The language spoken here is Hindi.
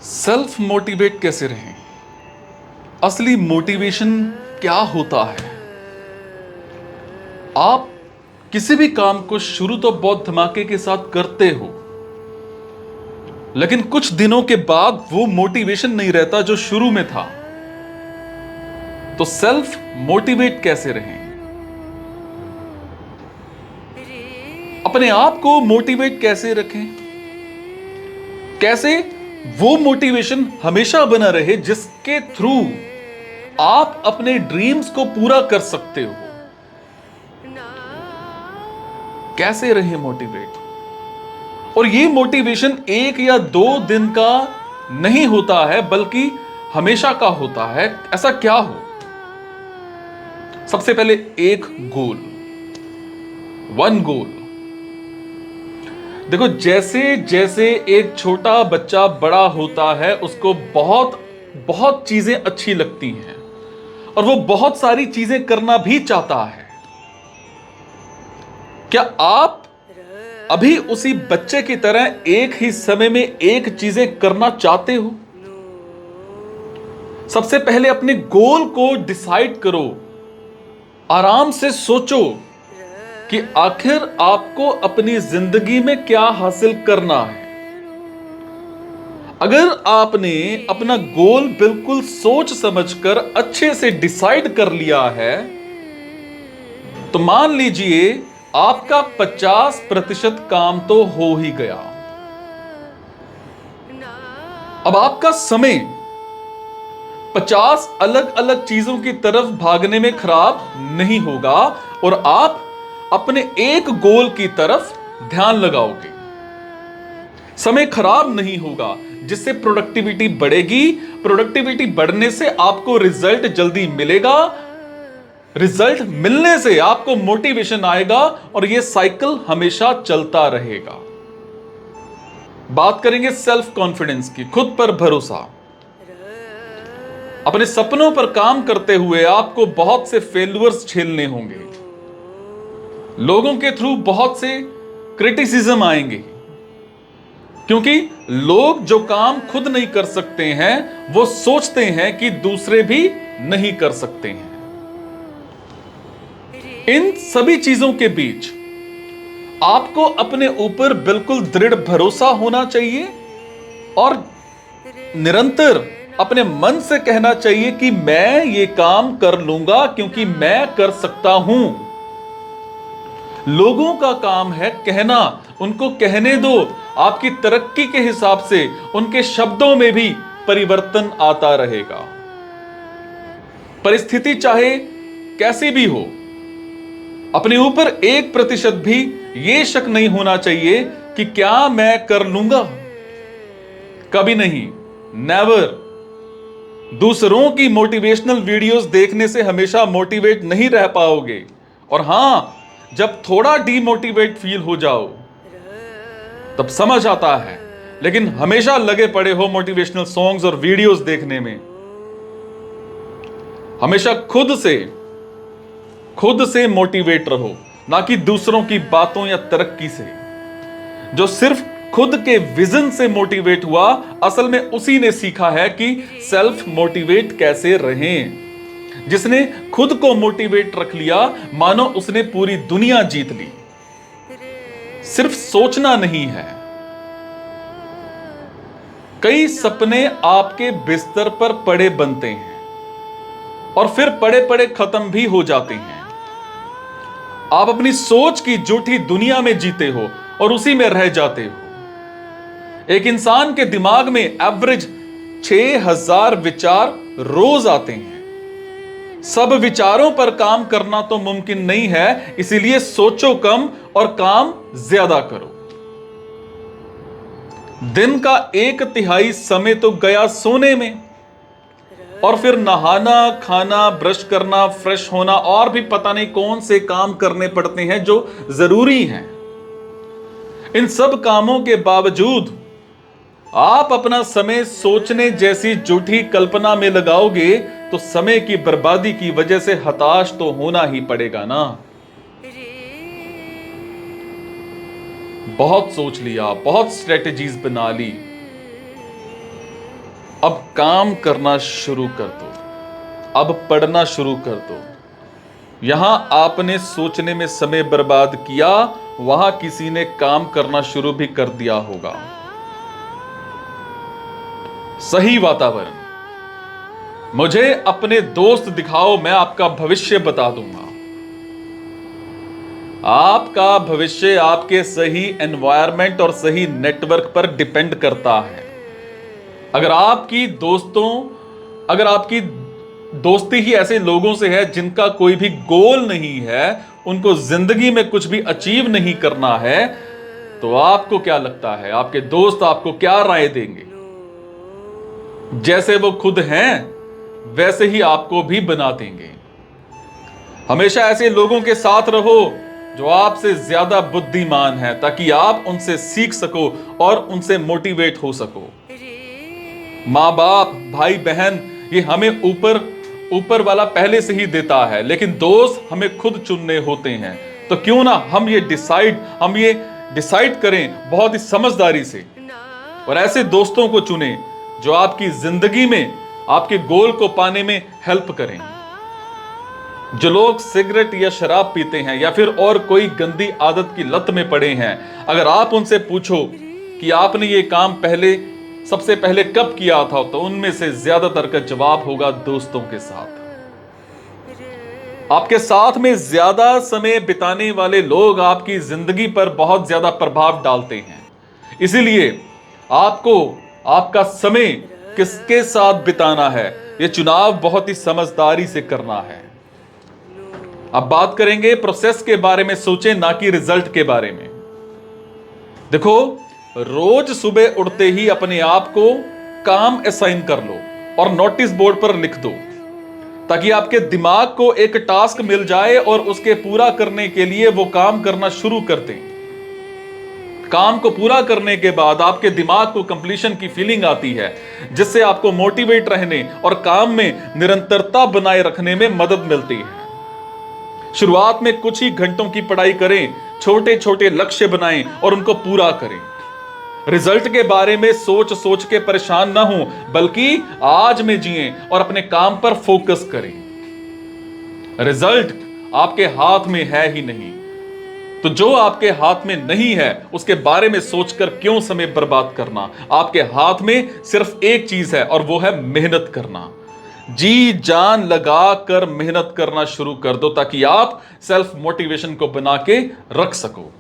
सेल्फ मोटिवेट कैसे रहें? असली मोटिवेशन क्या होता है? आप किसी भी काम को शुरू तो बहुत धमाके के साथ करते हो, लेकिन कुछ दिनों के बाद वो मोटिवेशन नहीं रहता जो शुरू में था। तो सेल्फ मोटिवेट कैसे रहें? अपने आप को मोटिवेट कैसे रखें? कैसे वो मोटिवेशन हमेशा बना रहे जिसके थ्रू आप अपने ड्रीम्स को पूरा कर सकते हो? कैसे रहे मोटिवेट? और ये मोटिवेशन 1 या 2 दिन का नहीं होता है, बल्कि हमेशा का होता है। ऐसा क्या हो? सबसे पहले एक गोल, वन गोल। देखो, जैसे जैसे एक छोटा बच्चा बड़ा होता है, उसको बहुत बहुत चीजें अच्छी लगती हैं और वो बहुत सारी चीजें करना भी चाहता है। क्या आप अभी उसी बच्चे की तरह एक ही समय में एक चीजें करना चाहते हो? सबसे पहले अपने गोल को डिसाइड करो, आराम से सोचो कि आखिर आपको अपनी जिंदगी में क्या हासिल करना है। अगर आपने अपना गोल बिल्कुल सोच समझकर अच्छे से डिसाइड कर लिया है, तो मान लीजिए आपका 50% काम तो हो ही गया। अब आपका समय 50 अलग अलग चीजों की तरफ भागने में खराब नहीं होगा और आप अपने एक गोल की तरफ ध्यान लगाओगे। समय खराब नहीं होगा, जिससे प्रोडक्टिविटी बढ़ेगी। प्रोडक्टिविटी बढ़ने से आपको रिजल्ट जल्दी मिलेगा, रिजल्ट मिलने से आपको मोटिवेशन आएगा और यह साइकिल हमेशा चलता रहेगा। बात करेंगे सेल्फ कॉन्फिडेंस की, खुद पर भरोसा। अपने सपनों पर काम करते हुए आपको बहुत से फेल्यूर्स झेलने होंगे। लोगों के थ्रू बहुत से क्रिटिसिज्म आएंगे, क्योंकि लोग जो काम खुद नहीं कर सकते हैं वो सोचते हैं कि दूसरे भी नहीं कर सकते हैं। इन सभी चीजों के बीच आपको अपने ऊपर बिल्कुल दृढ़ भरोसा होना चाहिए और निरंतर अपने मन से कहना चाहिए कि मैं ये काम कर लूंगा क्योंकि मैं कर सकता हूं। लोगों का काम है कहना, उनको कहने दो। आपकी तरक्की के हिसाब से उनके शब्दों में भी परिवर्तन आता रहेगा। परिस्थिति चाहे कैसी भी हो, अपने ऊपर 1% भी यह शक नहीं होना चाहिए कि क्या मैं कर लूंगा। कभी नहीं, नेवर। दूसरों की मोटिवेशनल वीडियोस देखने से हमेशा मोटिवेट नहीं रह पाओगे। और हां, जब थोड़ा डीमोटिवेट फील हो जाओ तब समझ आता है, लेकिन हमेशा लगे पड़े हो मोटिवेशनल सॉन्ग्स और वीडियोस देखने में। हमेशा खुद से मोटिवेट रहो, ना कि दूसरों की बातों या तरक्की से। जो सिर्फ खुद के विजन से मोटिवेट हुआ, असल में उसी ने सीखा है कि सेल्फ मोटिवेट कैसे रहें। जिसने खुद को मोटिवेट रख लिया, मानो उसने पूरी दुनिया जीत ली। सिर्फ सोचना नहीं है। कई सपने आपके बिस्तर पर पड़े बनते हैं और फिर पड़े पड़े खत्म भी हो जाते हैं। आप अपनी सोच की झूठी दुनिया में जीते हो और उसी में रह जाते हो। एक इंसान के दिमाग में एवरेज 6000 विचार रोज आते हैं। सब विचारों पर काम करना तो मुमकिन नहीं है, इसीलिए सोचो कम और काम ज्यादा करो। दिन का 1/3 समय तो गया सोने में, और फिर नहाना, खाना, ब्रश करना, फ्रेश होना और भी पता नहीं कौन से काम करने पड़ते हैं जो जरूरी हैं। इन सब कामों के बावजूद आप अपना समय सोचने जैसी झूठी कल्पना में लगाओगे तो समय की बर्बादी की वजह से हताश तो होना ही पड़ेगा ना। बहुत सोच लिया, बहुत स्ट्रेटेजीज बना ली, अब काम करना शुरू कर दो, अब पढ़ना शुरू कर दो। यहां आपने सोचने में समय बर्बाद किया, वहां किसी ने काम करना शुरू भी कर दिया होगा। सही वातावरण, मुझे अपने दोस्त दिखाओ, मैं आपका भविष्य बता दूंगा। आपका भविष्य आपके सही एनवायरनमेंट और सही नेटवर्क पर डिपेंड करता है। अगर आपकी दोस्ती ही ऐसे लोगों से है जिनका कोई भी गोल नहीं है, उनको जिंदगी में कुछ भी अचीव नहीं करना है, तो आपको क्या लगता है आपके दोस्त आपको क्या राय देंगे? जैसे वो खुद हैं वैसे ही आपको भी बना देंगे। हमेशा ऐसे लोगों के साथ रहो जो आपसे ज्यादा बुद्धिमान है, ताकि आप उनसे सीख सको और उनसे मोटिवेट हो सको। माँ बाप, भाई बहन, ये हमें ऊपर वाला पहले से ही देता है, लेकिन दोस्त हमें खुद चुनने होते हैं। तो क्यों ना हम ये डिसाइड करें बहुत ही समझदारी से, और ऐसे दोस्तों को चुनें जो आपकी जिंदगी में आपके गोल को पाने में हेल्प करें। जो लोग सिगरेट या शराब पीते हैं या फिर और कोई गंदी आदत की लत में पड़े हैं, अगर आप उनसे पूछो कि आपने ये काम सबसे पहले कब किया था, तो उनमें से ज्यादातर का जवाब होगा दोस्तों के साथ। आपके साथ में ज्यादा समय बिताने वाले लोग आपकी जिंदगी पर बहुत ज्यादा प्रभाव डालते हैं। इसीलिए आपको आपका समय किसके साथ बिताना है, यह चुनाव बहुत ही समझदारी से करना है। अब बात करेंगे प्रोसेस के बारे में। सोचें ना कि रिजल्ट के बारे में। देखो, रोज सुबह उठते ही अपने आप को काम असाइन कर लो और नोटिस बोर्ड पर लिख दो, ताकि आपके दिमाग को एक टास्क मिल जाए और उसके पूरा करने के लिए वो काम करना शुरू कर दें। काम को पूरा करने के बाद आपके दिमाग को कंप्लीशन की फीलिंग आती है, जिससे आपको मोटिवेट रहने और काम में निरंतरता बनाए रखने में मदद मिलती है। शुरुआत में कुछ ही घंटों की पढ़ाई करें, छोटे छोटे लक्ष्य बनाएं और उनको पूरा करें। रिजल्ट के बारे में सोच के परेशान ना हो, बल्कि आज में जिएं और अपने काम पर फोकस करें। रिजल्ट आपके हाथ में है ही नहीं, तो जो आपके हाथ में नहीं है उसके बारे में सोचकर क्यों समय बर्बाद करना। आपके हाथ में सिर्फ एक चीज है और वो है मेहनत करना। जी जान लगा कर मेहनत करना शुरू कर दो, ताकि आप सेल्फ मोटिवेशन को बना के रख सको।